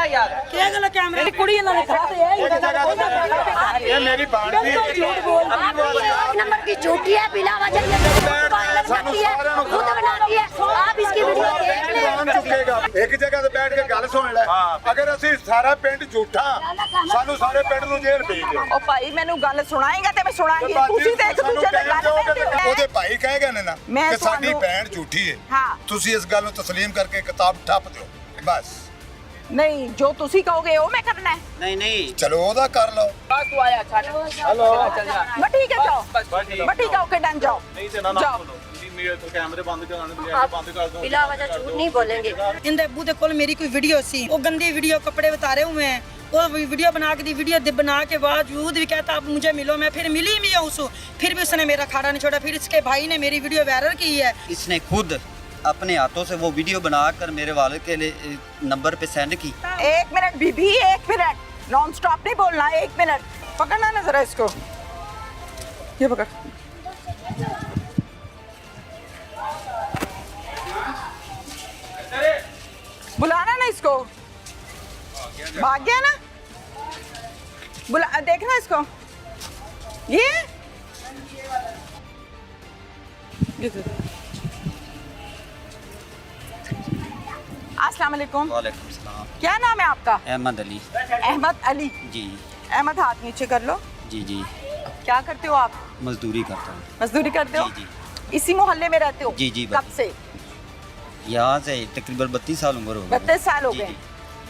Camera यार क्या गला कैमरा कुड़ी इन्होंने खा दिया है ये मेरी बात झूठ बोल एक नंबर की झूठी है, बिना वजह खुद बनाती है। आप इसकी वीडियो देख लें। एक जगह ते बैठ के गल सुन ले। अगर ਅਸੀਂ ਸਾਰਾ ਪਿੰਡ ਝੂਠਾ ਸਾਨੂੰ ਸਾਰੇ ਪਿੰਡ ਨੂੰ ਜੇਲ੍ਹ ਭੇਜ ਦਿਓ। ओ भाई मैनू गल सुनाएगा ते मैं सुनाएगी ਤੁਸੀਂ ਤੇ ਇੱਕ ਦੂਜੇ ਦੇ ਗੱਲ ਕਰਦੇ ਉਹਦੇ ਭਾਈ ਕਹੇ ਗਏ ਨੇ ਨਾ ਮੈਂ ਕਿ ਸਾਡੀ ਤੁਹਾਨੂੰ- ਭੈਣ ਝੂਠੀ ਹੈ। ਹਾਂ। ਤੁਸੀਂ ਇਸ ਗੱਲ ਨੂੰ ਤਸਲੀਮ ਕਰਕੇ ਕਿਤਾਬ ਠੱਪ ਦਿਓ ਬਸ। नहीं जो ਤੁਸੀਂ ਕਹੋਗੇ ਉਹ ਮੈਂ ਕਰਨਾ है नहीं नहीं ਚਲੋ ਉਹਦਾ ਕਰ ਲਓ। बस तू आया अच्छा हेलो चल जा बस ठीक है जाओ बस ठीक है ओके डन जाओ नहीं ते ना जाओ। बोलो मेरे तो कैमरे बंद कराने बंद कर दो बिना वजह झूठ नहीं बोलेंगे। इनके अबू दे कोल मेरी कोई वीडियो सी, वो गंदी वीडियो कपड़े उतारे हुए हैं, वो वीडियो बना के बावजूद भी कहता आप मुझे मिलो। मैं फिर मिली भी हूँ उसको, फिर भी उसने मेरा खाड़ा नहीं छोड़ा। फिर इसके भाई ने मेरी वीडियो वायरल की है। इसने खुद अपने हाथों से वो वीडियो बनाकर मेरे वालिद के लिए नंबर पे सेंड की। एक मिनट बीबी एक मिनट नॉन स्टॉप नहीं बोलना एक मिनट पकड़ना ना जरा इसको ये पकड़ बुलाना ना इसको भाग गया ना बुला देखना इसको ये अस्सलाम वालेकुम वालेकुम सलाम। क्या नाम है आपका अहमद अली। अहमद अली जी अहमद हाथ नीचे कर लो जी जी क्या करते हो आप मजदूरी करता हूँ। मजदूरी करते हो जी इसी मोहल्ले में रहते हो जी, जी, कब से यहाँ से तकरीबन 32 साल उम्र हो गई। 32 साल हो जी, गए जी।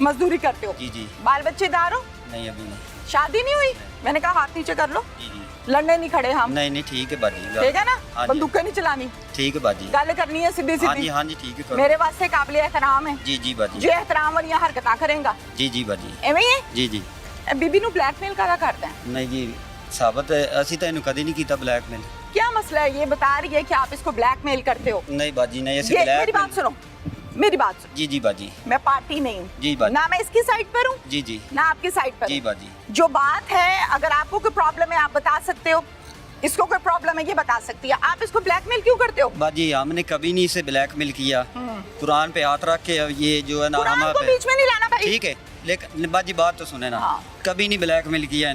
मजदूरी करते हो जी जी बाल बच्चे दार हो नहीं अभी नहीं। शादी नहीं हुई मैंने कहा हाथ नीचे कर लो जी जी लड़ने नहीं खड़े हम नहीं नहीं ठीक है बाजी। ठीक है ना हाँ जी। बंदूकें नहीं चलानी ठीक है बाजी। गल करनी है सीधी हाँ जी सीधी हाँ जी ठीक है करो। मेरे वास्ते काबिल एहतराम है जी जी बाजी। जो एहतराम वाली हरकतां करेगा जी जी बाजी। एवें ही है जी जी ਇਹ ਬੀਬੀ ਨੂੰ ब्लैकमेल करा करते हैं नहीं जी साबित ਅਸੀਂ ਤਾਂ ਇਹਨੂੰ ਕਦੀ ਨਹੀਂ ਕੀਤਾ ब्लैकमेल। क्या मसला है ये बता रही है कि आप इसको ब्लैकमेल करते हो नहीं बाजी नहीं ऐसे ये मेरी बात ब्लैक। सुनो मेरी बात सुनो जी जी बाजी। मैं पार्टी नहीं हूँ जी बाजी। ना मैं इसकी साइड पर हूँ जी जी ना आपकी साइड पर जी हूँ। बाजी। जो बात है अगर आपको कोई प्रॉब्लम है आप बता सकते हो इसको कोई प्रॉब्लम है ये बता सकती है आप इसको ब्लैकमेल क्यों करते हो बाजी हमने कभी नहीं इसे ब्लैकमेल किया। कुरान पे हाथ रख के ये जो है ना कुरान हमारे को बीच में नहीं लाना भाई ठीक है लेकिन बाजी बात तो सुने ना हाँ। कभी नहीं ब्लैकमेल किया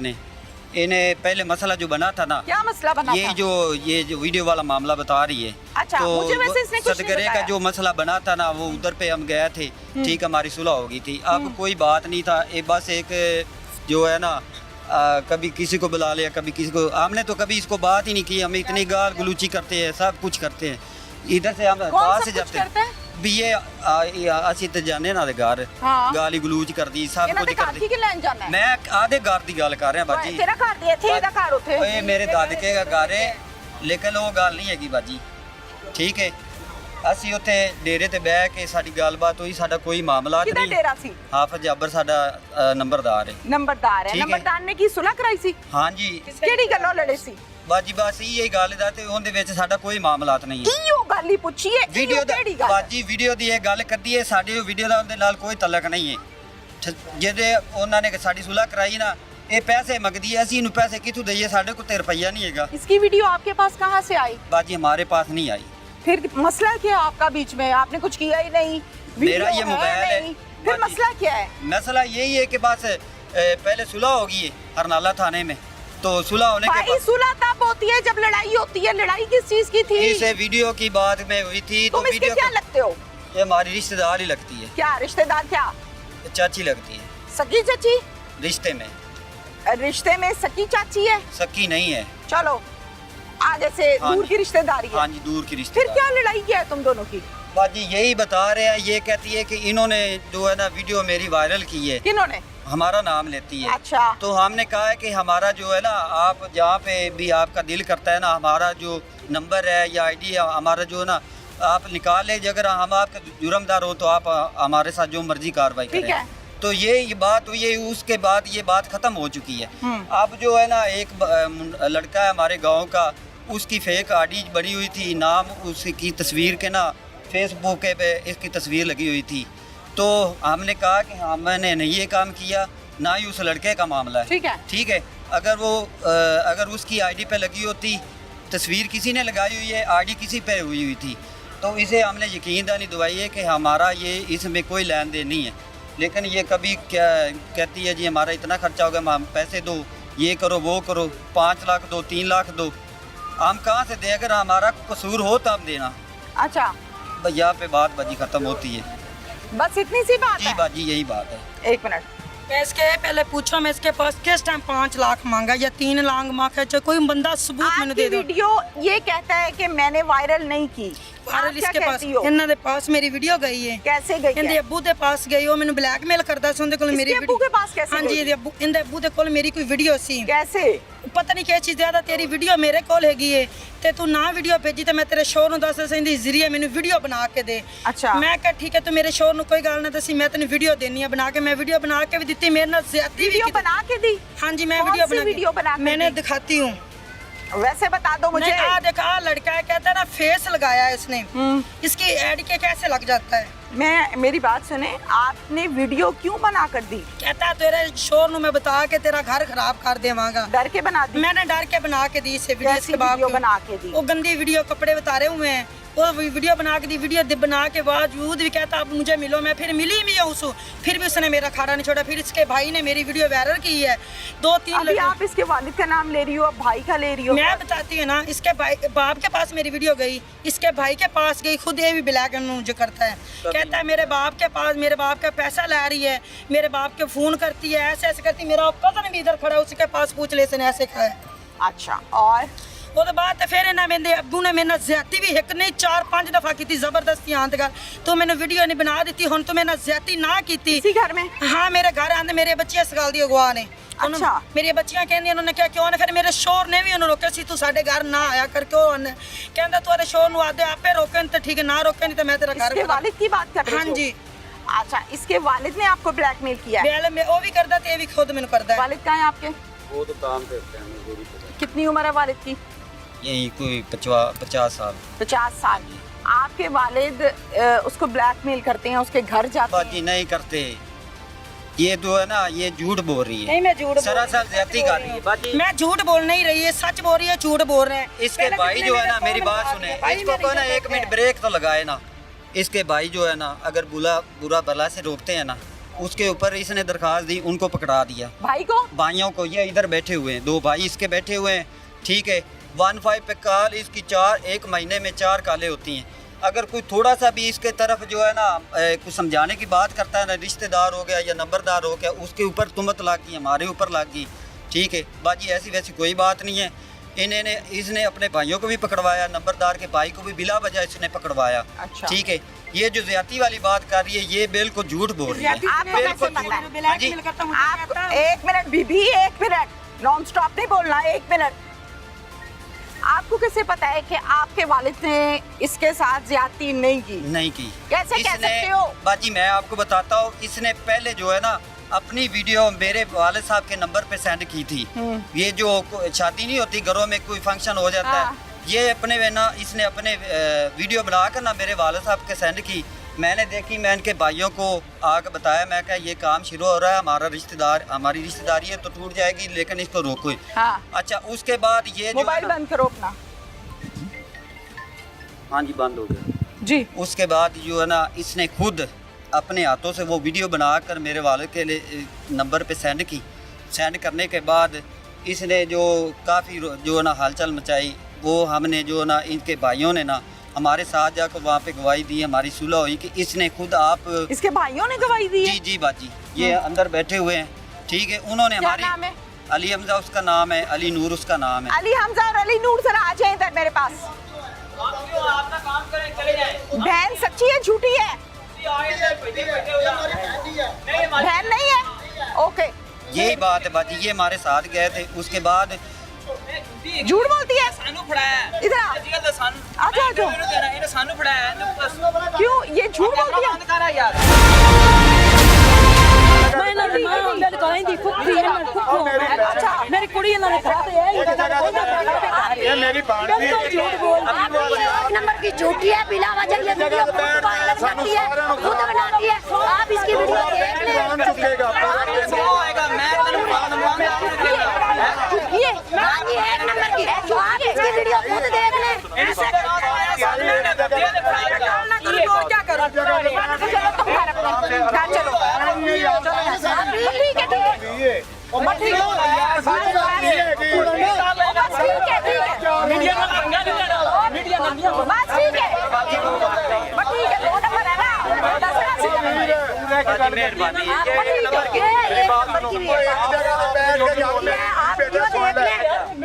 इन्हें पहले मसला जो बना था ना क्या मसला बना ये था जो वीडियो वाला मामला बता रही है। अच्छा, मुझे वैसे इसने कुछ नहीं सदगरे का बताया। जो मसला बना था ना वो उधर पे हम गए थे ठीक हमारी सुलह हो गई थी। अब कोई बात नहीं था बस एक जो है ना कभी किसी को बुला लिया कभी किसी को। हमने तो कभी इसको बात ही नहीं की। हम इतनी गाल गलूची करते हैं सब कुछ करते हैं इधर से हम कौन बाहर सब से कुछ जाते करते हैं? भी ये ਅਸੀਂ ਤੇ ਜਾਣੇ ਨਾ ਦੇ ਘਰ हाँ। ਗਾਲੀ ਗਲੂਚ ਕਰਦੀ ਸਭ ਇਹਨਾਂ ਕੁਝ ਦੇ ਘਰ ਕਰਦੀ। ਕੀ ਲੈਣ ਜਾਣਾ ਹੈ ਮੈਂ ਆਦੇ ਘਰ ਦੀ ਗੱਲ ਕਰ ਰਿਹਾ ਬਾਜੀ। ਤੇਰਾ ਘਰ ਦੇ ਇੱਥੇ ਇਹਦਾ ਘਰ ਉੱਥੇ ਓਏ ਮੇਰੇ ਦਾਦਕੇ ਦਾ ਘਰ ਹੈ ਲੇਕਿਨ ਉਹ ਗੱਲ ਨਹੀਂ ਹੈਗੀ ਬਾਜੀ ਠੀਕ ਹੈ। ਅਸੀਂ ਉੱਥੇ ਡੇਰੇ ਤੇ ਬਹਿ ਕੇ ਸਾਡੀ ਗੱਲਬਾਤ ਹੋਈ ਸਾਡਾ ਕੋਈ ਮਾਮਲਾ ਕਿਹਦਾ ਨਹੀਂ। ਡੇਰਾ ਸੀ ਹਾਫਿਜ਼ ਜਾਬਰ ਸਾਡਾ ਨੰਬਰਦਾਰ ਹੈ। ਨੰਬਰਦਾਰ ਹੈ ਠੀਕ ਹੈ। ਨੰਬਰਦਾਰ ਨੇ ਕੀ ਸੁਲਹ ਕਰਾਈ ਸੀ ਹਾਂਜੀ ਕਿਹੜੀ ਗੱਲੋਂ ਲੜੇ ਸੀ ਬਾਜੀ ਬਸ ਇਹ ਗੱਲ ਦਾ ਤੇ ਉਹਦੇ ਵਿੱਚ ਸਾਡਾ ਕੋਈ ਮਾਮਲਾਤ ਨਹੀਂ ਹੈ। ਕੀ ਉਹ ਗੱਲ ਹੀ ਪੁੱਛੀ ਹੈ ਵੀਡੀਓ ਦਾ ਕਿਹੜੀ ਗੱਲ ਬਾਜੀ ਵੀਡੀਓ ਦੀ ਇਹ ਗੱਲ ਕਰਦੀ ਹੈ ਸਾਡੇ ਵੀਡੀਓ ਦਾ ਉਹਦੇ ਨਾਲ ਕੋਈ ਤਲਕ ਨਹੀਂ ਹੈ। ਜਿਹਦੇ ਉਹਨਾਂ ਨੇ ਸਾਡੀ ਸੁਲਹ ਕਰਾਈ ਨਾ ਇਹ ਪੈਸੇ ਮੰਗਦੀ ਹੈ ਅਸੀਂ ਇਹਨੂੰ ਪੈਸੇ ਕਿੱਥੋਂ ਦਈਏ ਸਾਡੇ ਕੋਲ ਤੇ ਰੁਪਈਆ ਨਹੀਂ ਹੈਗਾ। इसकी वीडियो आपके पास कहाँ से आई बाजी हमारे पास नहीं आई। फिर मसला क्या है आपका बीच में आपने कुछ किया ही नहीं मेरा वीडियो ये मोबाइल है। नहीं। फिर बाजी। मसला क्या है मसला यही है कि बस पहले सुलह होगी है हरनाला थाने में तो सुलह होने के भाई बाद सुलह तब होती है जब लड़ाई होती है लड़ाई किस चीज की थी इस वीडियो की बात में हुई थी तो तुम इसके वीडियो क्या लगते हो ये हमारी रिश्तेदार ही लगती है क्या रिश्तेदार क्या चाची लगती है सगी चाची रिश्ते में रिश्ते में सगी चाची है सकी नहीं है। चलो आगे से हाँ दूर जी। की रिश्तेदारी है हाँ जी दूर की फिर रिश्तेदार। क्या लड़ाई क्या है तुम दोनों की बाजी यही बता रहे हैं ये कहती है कि इन्होंने जो है ना वीडियो मेरी वायरल की है किन्होंने हमारा नाम लेती है। अच्छा तो हमने कहा है कि हमारा जो है ना आप जहाँ पे भी आपका दिल करता है ना हमारा जो नंबर है या आईडी है हमारा जो है ना आप निकाल ले अगर हम आपके जुर्मदार हो तो आप हमारे साथ जो मर्जी कार्रवाई ठीक करें। है तो ये बात हुई है उसके बाद ये बात ख़त्म हो चुकी है। अब जो है ना एक लड़का है हमारे गांव का उसकी फेक आईडी बनी हुई थी नाम उसकी तस्वीर के ना फेसबुक पे इसकी तस्वीर लगी हुई थी। तो हमने कहा कि हमने नहीं ये काम किया ना ही उस लड़के का मामला है ठीक है। अगर वो अगर उसकी आईडी पे लगी होती तस्वीर किसी ने लगाई हुई है आईडी किसी पे हुई थी तो इसे हमने यकीन दानी दवाई है कि हमारा ये इसमें कोई लेन देन नहीं है। लेकिन ये कभी क्या कहती है जी हमारा इतना खर्चा हो गया, हम पैसे दो, ये करो वो करो, 5 लाख दो, 3 लाख दो। हम कहाँ से दें? अगर हमारा कसूर हो तब देना। अच्छा, यहाँ पे बात बाजी खत्म होती है। बस इतनी सी बात जी है। बाजी यही बात है। 1 मिनट, मैं इसके पहले पूछो, मैं इसके पास किस टाइम 5 लाख मांगा या 3 लाख मांगा? चाहे कोई बंदा सबूत मैंने आपकी दे दो। वीडियो ये कहता है कि मैंने वायरल नहीं की। आप वायरल क्या इसके पास, कहती हो? इन्होंने पास मेरी वीडियो गई है। कैसे गई इनके है? अब्बू के पास गई, वो मैंने ब्लैकमेल करता सी उनके कोल मेरी इसके अब्बू के पास कैसे हाँ जी, गई? इनके अब्बू के कोल मेरी कोई वीडियो सी। कैसे? पता नहीं क्या चीज़ ज्यादा तेरी वीडियो मेरे कोल हैगी है ते तू ना वीडियो भेजी ते मैं तेरे शोर ਨੂੰ ਦੱਸ ਸੈਂਦੀ ਜ਼ਰੀਏ ਮੈਨੂੰ ਵੀਡੀਓ ਬਣਾ ਕੇ ਦੇ। अच्छा, ਮੈਂ ਕਿਹਾ ਠੀਕ ਹੈ ਤੂੰ ਮੇਰੇ ਸ਼ੋਰ ਨੂੰ ਕੋਈ ਗੱਲ ਨਾ ਦੱਸੀ, ਮੈਂ ਤੈਨੂੰ ਵੀਡੀਓ ਦੇਣੀ ਆ ਬਣਾ ਕੇ। ਮੈਂ ਵੀਡੀਓ बना के भी ਦਿੱਤੀ, ਮੇਰੇ ਨਾਲ ਜ਼ਿਆਦਤੀ ਵੀ वीडियो ਕੀਤੀ। बना के दी? हाँ जी, मैं कौन वीडियो सी बना वीडियो बना के मैंने दी? दिखाती हूँ। वैसे बता दो मुझे। नहीं, आ देखा, आ लड़का है, कहता है ना फेस लगाया है इसने, इसकी ऐड के कैसे लग जाता है? मेरी बात सुने, आपने वीडियो क्यों बना कर दी? कहता है तेरे शोर ਨੂੰ मैं बता के तेरा घर खराब कर देवांगा। डर के बना दी? मैंने डर के बना के दी इसे वीडियो। कैसी इसके बाप वीडियो को- बना के दी? वो गंदी वीडियो, कपड़े उतारे हुए हैं, वो वीडियो बना के दी। वीडियो बना के बावजूद भी कहता अब मुझे मिलो। मैं फिर मिली भी हूँ उसको, फिर भी उसने मेरा खाड़ा नहीं छोड़ा। फिर इसके भाई ने मेरी वीडियो वायरल की है। 2-3 अभी आप इसके वालिद का नाम ले रही हो, अब भाई का ले रही हो। मैं बताती हूँ ना, इसके भाई बाप के पास मेरी वीडियो गई, इसके भाई के पास गई, खुद ये भी ब्लैक एंड जो करता है। कहता है मेरे बाप के पास, मेरे बाप का पैसा ला रही है, मेरे बाप के फोन करती है, ऐसे ऐसे करती है। मेरा कजन भी इधर खड़ा है, उसके पास पूछ ले इसने ऐसे खाया। अच्छा, और ਉਹਦੇ ਬਾਅਦ ਤੇ ਫਿਰ ਇਹਨਾਂ ਮੇਰੇ ਅੱਬੂ ਨੇ ਮੇਰੇ ਨਾਲ ਜ਼ਿਆਦਤੀ ਵੀ ਇੱਕ ਨਹੀਂ 4-5 ਦਫਾ ਕੀਤੀ, ਜ਼ਬਰਦਸਤੀ ਆਂਦ ਕਰ ਤੂੰ ਮੈਨੂੰ ਵੀਡੀਓ ਨਹੀਂ ਬਣਾ ਦਿੱਤੀ, ਹੁਣ ਤੂੰ ਮੇਰੇ ਨਾਲ ਜ਼ਿਆਦਤੀ ਨਾ ਕੀਤੀ। इसी घर में? ਹਾਂ, ਮੇਰੇ ਘਰ ਆਂਦੇ ਮੇਰੇ ਬੱਚੇ ਇਸ ਗੱਲ ਦੀ ਅਗਵਾ ਨੇ। ਅੱਛਾ। ਮੇਰੀਆਂ ਬੱਚੀਆਂ ਕਹਿੰਦੀਆਂ, ਉਹਨਾਂ ਨੇ ਕਿਹਾ ਕਿਉਂ ਨੇ? ਫਿਰ ਮੇਰੇ ਸ਼ੋਰ ਨੇ ਵੀ ਉਹਨੂੰ ਰੋਕਿਆ ਸੀ, ਤੂੰ ਸਾਡੇ ਘਰ ਨਾ ਆਇਆ ਕਰ। ਕਿਉਂ ਉਹਨੇ ਕਹਿੰਦਾ ਤੂੰ ਉਹਦੇ ਸ਼ੋਰ ਨੂੰ ਆਦੇ ਆਪੇ ਰੋਕਣ ਤੇ ठीक है, ना रोके नहीं तो मैं तेरा घर इसके वालिद की बात कर रहे हाँ हो? जी। अच्छा, इसके वालिद ने आपको ब्लैकमेल किया है? बेल में वो भी करदा ते ये भी खुद मैंने करदा है। वालिद कहाँ है आपके? वो तो काम करते हैं मजदूरी पे। कितनी उम्र है वालिद की? यही कोई 50 साल। 50 साल। आपके वालिद उसको ब्लैकमेल करते हैं, उसके घर जाते हैं? बाजी नहीं करते, ये तो है ना, ये झूठ बोल रही है। नहीं, मैं झूठ बोल सरासर ज्यादती कर रही है बाजी। मैं झूठ बोल नहीं रही है, सच बोल रही है, झूठ बोल रहे हैं। इसके पहले भाई कितने जो है मेरे ना, मेरी फोन बात में सुने, भाई इसको मेरी को ना इज्जत 1 मिनट करते ब्रेक तो लगाए ना। इसके भाई जो है ना, अगर बुरा भला से रोकते हैं ना, उसके ऊपर इसने दरखास्त दी, उनको पकड़ा दिया। भाई को? भाइयों को, ये इधर बैठे हुए हैं, 2 भाई इसके बैठे हुए हैं, ठीक है। 15 पे कॉल इसकी 1 महीने में 4 कॉलें होती हैं। अगर कोई थोड़ा सा भी इसके तरफ जो है ना कुछ समझाने की बात करता है ना, रिश्तेदार हो गया या नंबरदार हो गया, उसके ऊपर तुमत लाग गई, हमारे ऊपर लाग गई, ठीक है। बाजी ऐसी वैसी कोई बात नहीं है। इसने अपने भाइयों को भी पकड़वाया, नंबरदार के भाई को भी बिला वजह इसने पकड़वाया। अच्छा। ठीक है, ये जो ज्यादती वाली बात कर रही है, ये बिल्कुल झूठ बोल रही है। आपको कैसे बिल्कुल पता है? झूठ। हाँ जी। आप 1 मिनट बीबी, 1 मिनट, नॉन स्टॉप नहीं बोलना, 1 मिनट। आपको कैसे पता है कि आपके वालिद ने इसके साथ ज्यादती नहीं की? नहीं की। कैसे कह सकते हो? बाजी मैं आपको बताता हूँ, इसने पहले जो है ना अपनी वीडियो मेरे वालिद साहब के नंबर पे सेंड की थी। ये जो शादी नहीं होती, घरों में कोई फंक्शन हो जाता हाँ। है, ये अपने ना इसने अपने वीडियो बनाकर ना मेरे वालिद साहब के सेंड की। मैंने देखी, मैं इनके भाइयों को आके बताया, मैं कहा ये काम शुरू हो रहा है, हमारी रिश्तेदारी है तो टूट जाएगी, लेकिन इसको रोको। हाँ। अच्छा, उसके बाद ये जो मोबाइल बंद करो अपना। हाँ जी, बंद हो गया जी। उसके बाद जो है ना, इसने खुद अपने हाथों से वो वीडियो बनाकर मेरे वालिद के लिए नंबर पे सेंड की। सेंड करने के बाद इसने जो काफ़ी जो है ना हलचल मचाई, वो हमने जो है ना इनके भाइयों ने ना हमारे साथ जाकर वहाँ पे गवाही दी, हमारी सुलह हुई कि इसने खुद आप इसके भाइयों ने गवाही दी है? जी जी बाजी, ये अंदर बैठे हुए हैं, ठीक है। उन्होंने क्या हमारी नाम है? अली हमजा उसका नाम है, अली नूर उसका नाम है। अली हमजा और अली नूर, सर आ जाए इधर मेरे पास। बहन सच्ची है झूठी है? बहन नहीं है? ओके, यही बात है बाजी, ये हमारे साथ गए थे। उसके बाद झूठ बोलती है? इधर आ। आजा आजा। क्यों ये झूठ बोलती है? मेरी कुड़ी इन्होंने ये मेरी भांजी एक नंबर की झूठी है, बिना वजह ये वीडियो वायरल करती है, खुद बनाती है। आप इसकी वीडियो देख लें। चुकेगा ये हाँ जी, एक नंबर की है, तो आप इसकी वीडियो खुद देख लें। चलो तुम घर अपने घर चलो।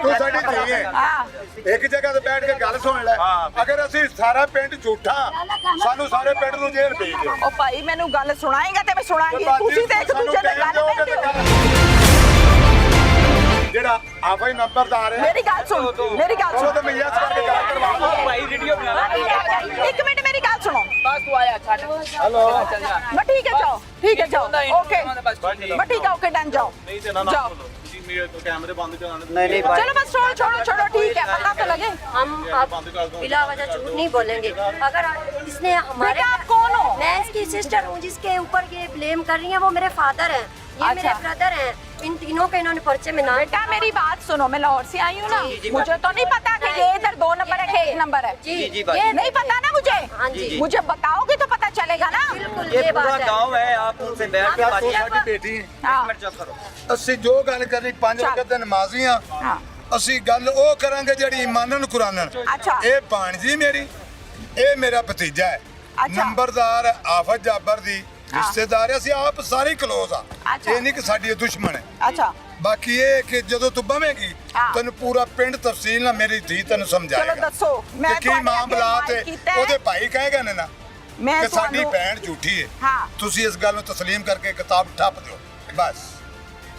ਤੂੰ ਸਾਡੀ ਧੀ ਹੈ ਇੱਕ ਜਗ੍ਹਾ ਤੇ ਬੈਠ ਕੇ ਗੱਲ ਸੁਣ ਲੈ ਅਗਰ ਅਸੀਂ ਸਾਰਾ ਪਿੰਡ ਝੂਠਾ ਸਾਨੂੰ ਸਾਰੇ ਪਿੰਡ ਨੂੰ ਜੇਲ੍ਹ ਭੇਜ ਦਿਓ ਉਹ ਭਾਈ ਮੈਨੂੰ ਗੱਲ ਸੁਣਾਏਗਾ ਤੇ ਮੈਂ ਸੁਣਾਂਗੀ ਤੁਸੀਂ ਤੇ ਇੱਕ ਦੂਜੇ ਦੇ ਗੱਲ ਕਰਦੇ ਹੋ ਜਿਹੜਾ ਆਫਾ ਹੀ ਨੰਬਰਦਾਰ ਹੈ ਮੇਰੀ ਗੱਲ ਸੁਣ ਮੇਰੀ ਗੱਲ ਉਹ ਸੁਣ ਤਾਂ ਮੈਂ ਯਾਦ ਕਰਕੇ ਗੱਲ ਕਰਵਾਵਾਂ ਭਾਈ ਵੀਡੀਓ ਬਣਾ ਲੈ ਇੱਕ ਮਿੰਟ ਮੇਰੀ ਗੱਲ ਸੁਣੋ बस तू आया छाड़ हेलो मैं ठीक है जाओ ओके बस ठीक मैं ठीक है ओके डन जाओ नहीं ते ना जाओ जी मेरे तो कैमरे बंद कराने नहीं नहीं चलो बस छोड़ो ठीक है पता तो लगे हम अब बिला वजह झूठ नहीं बोलेंगे अगर इसने हमारे बेटा आप कौन हो मैं इसकी सिस्टर हूँ जिसके ऊपर ये ब्लेम कर रही है वो मेरे फादर हैं ये अच्छा। मेरे ब्रदर हैं इन तीनों के इन्होंने पर्चे में नाम बेटा मेरी बात सुनो मैं लाहौर से आई हूँ ना मुझे तो नहीं पता कि ये इधर 2 नंबर है कि 1 नंबर है जी, भाई। ये नहीं पता ना मुझे हाँ जी मुझे बताओगे तो पता चलेगा ना बिल्कुल ये ये पूरा बात है गांव है आप उनसे बैठ के बात ਸਾਡੀ ਬੇਟੀ ਹੈ हाँ मिनट चुप करो ਅਸੀਂ ਜੋ ਗੱਲ ਕਰਨੀ 5 ਵਕਤ ਦੇ ਨਮਾਜ਼ੀ ਆ हाँ ਅਸੀਂ ਗੱਲ ਉਹ ਕਰਾਂਗੇ ਜਿਹੜੀ ਮੰਨਣ ਕੁਰਾਨਣ अच्छा ਇਹ ਭਾਣਜੀ ਮੇਰੀ ਇਹ ਮੇਰਾ ਭਤੀਜਾ ਹੈ ਅੱਛਾ। ਨੰਬਰਦਾਰ ਆਫਤ ਜਾਬਰ ਦੀ ਰਿਸ਼ਤੇਦਾਰ ਹੈ, ਅਸੀਂ ਆਪ ਸਾਰੇ ਕਲੋਜ਼ ਆ ਅੱਛਾ। ਇਹ ਨਹੀਂ ਕਿ ਸਾਡੀ ਦੁਸ਼ਮਣ ਹੈ अच्छा ਬਾਕੀ ਇਹ ਕਿ ਜਦੋਂ ਤੂੰ ਬਵੇਂਗੀ ਹਾਂ। ਤੈਨੂੰ ਪੂਰਾ ਪਿੰਡ ਤਫਸੀਲ ਨਾਲ ਮੇਰੀ ਧੀ ਤੈਨੂੰ चलो ਸਮਝਾਏਗਾ दसो मैं ਕਿ ਕੀ ਤੁਹਾਡੇ ਮਾਮਲਾ ਅੱਗੇ ਤੇ ਕੀਤਾ ਹੈ। ਉਹਦੇ ਭਾਈ ਕਹੇਗਾ ਨਾ मैं ਕਿ ਸਾਡੀ ਤੁਹਾਨੂੰ- ਭੈਣ ਝੂਠੀ ਹੈ ਹਾਂ। ਤੁਸੀਂ ਇਸ ਗੱਲ ਨੂੰ ਤਸਲੀਮ ਕਰਕੇ ਕਿਤਾਬ ਠੱਪ ਦਿਓ ਬਸ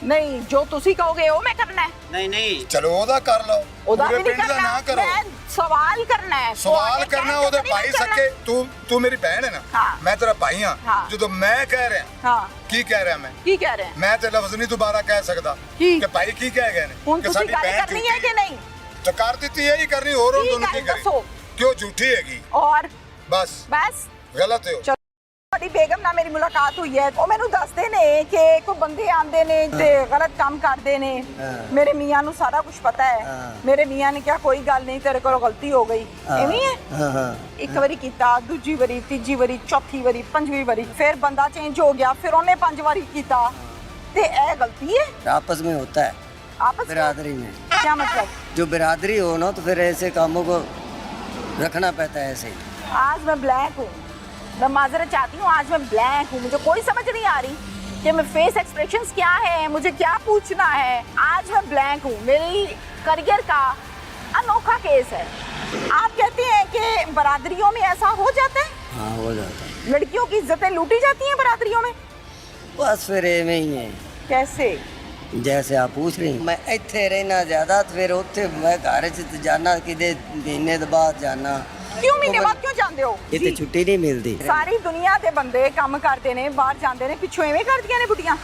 नहीं जो तुसी कहोगे वो मैं करना है नहीं नहीं ਚਲੋ ਉਹਦਾ ਕਰ ਲਓ ਉਹਦਾ ਪੂਰੇ ਵੀ ਨਹੀਂ ਪਿੰਡ ਦਾ करना ਨਾ ਕਰੋ मैं सवाल करना है ਸਵਾਲ ਤੁਹਾਡੇ ਕਰਨਾ ਕਹਿਣ ਉਹਦੇ ਤੋਂ ਨਹੀਂ ਭਾਈ ਮੈਂ ਕਰਨਾ। ਸਕੇ ਤੂੰ ਮੇਰੀ ਭੈਣ ਹੈ ਨਾ ਹਾਂ। ਮੈਂ ਤੇਰਾ ਭਾਈ ਹਾਂ। ਹਾਂ ਜਦੋਂ ਮੈਂ ਕਹਿ ਰਿਹਾ हाँ ਕੀ ਕਹਿ ਰਿਹਾ ਮੈਂ की कह रहे हैं ਮੈਂ ਤੇ ਲਫ਼ਜ਼ ਨਹੀਂ ਦੁਬਾਰਾ ਕਹਿ ਸਕਦਾ ਕੀ? ਕਿ ਭਾਈ ਕੀ ਕਹਿ ਗਏ ਨੇ ਹੁਣ ਕਿ ਤੁਸੀਂ ਸਾਡੀ ਗੱਲ ਭੈਣ ਕਰਨੀ ਹੈ ਝੂਠੀ ਕਿ ਨਹੀਂ ਤਾਂ ਕਰ ਦਿੱਤੀ ਇਹੀ ਕਰਨੀ ਹੋਰ ਕੀ ਦੋਨੋਂ ਕੀ ਗੱਲ ਕਰੇ ਦੱਸੋ। ਕਿਉਂ ਝੂਠੀ ਹੈਗੀ और ਬਸ बस ਗਲਤ ਹੈ ਉਹ। ਤੁਹਾਡੀ ਬੇਗਮ ਨਾਲ ਮੇਰੀ ਮੁਲਾਕਾਤ ਹੋਈ ਹੈ ਉਹ ਮੈਨੂੰ ਦੱਸਦੇ ਨੇ ਕਿ ਕੋਈ ਬੰਦੇ ਆਂਦੇ ਨੇ ਤੇ ਗਲਤ ਕੰਮ ਕਰਦੇ ਨੇ ਮੇਰੇ ਮੀਆਂ ਨੂੰ ਸਾਰਾ ਕੁਝ ਪਤਾ ਹੈ ਮੇਰੇ ਮੀਆਂ ਨੇ ਕਿਹਾ ਕੋਈ ਗੱਲ ਨਹੀਂ ਤੇਰੇ ਕੋਲ ਗਲਤੀ ਹੋ ਗਈ ਐਵੇਂ ਹੈ ਇੱਕ ਵਾਰੀ ਕੀਤਾ ਦੂਜੀ ਵਾਰੀ ਤੀਜੀ ਵਾਰੀ ਚੌਥੀ ਵਾਰੀ ਪੰਜਵੀਂ ਵਾਰੀ ਫਿਰ ਬੰਦਾ ਚੇਂਜ ਹੋ ਗਿਆ ਫਿਰ ਉਹਨੇ 5 ਵਾਰੀ ਕੀਤਾ ਤੇ ਇਹ ਗਲਤੀ ਹੈ आपस में होता है आपस में बिरादरी में क्या मतलब जो बिरादरी हो ना तो फिर ऐसे कामों को रखना पड़ता है ऐसे ही आज मैं ब्लैक हूँ मैं माजरत चाहती हूँ आज मैं ब्लैक हूँ मुझे कोई समझ नहीं आ रही कि मैं फेस एक्सप्रेशंस क्या है मुझे क्या पूछना है आज मैं ब्लैक हूँ मेरी करियर का अनोखा केस है आप कहते हैं कि बरादरियों में ऐसा हो जाता है हाँ हो जाता है लड़कियों की इज्जतें लूटी जाती हैं बरादरियों में बस फिर एवं ही है कैसे जैसे आप पूछ रही मैं इतने रहना ज़्यादा तो फिर उत्थे मैं घर च जाना कि महीने के बाद जाना क्यों महीने बाद क्यों जाते हो ये तो छुट्टी नहीं मिलती सारी दुनिया के बंदे काम करते ने बाहर जाते ने पिछों एवें करदियां ने बुढ़ियां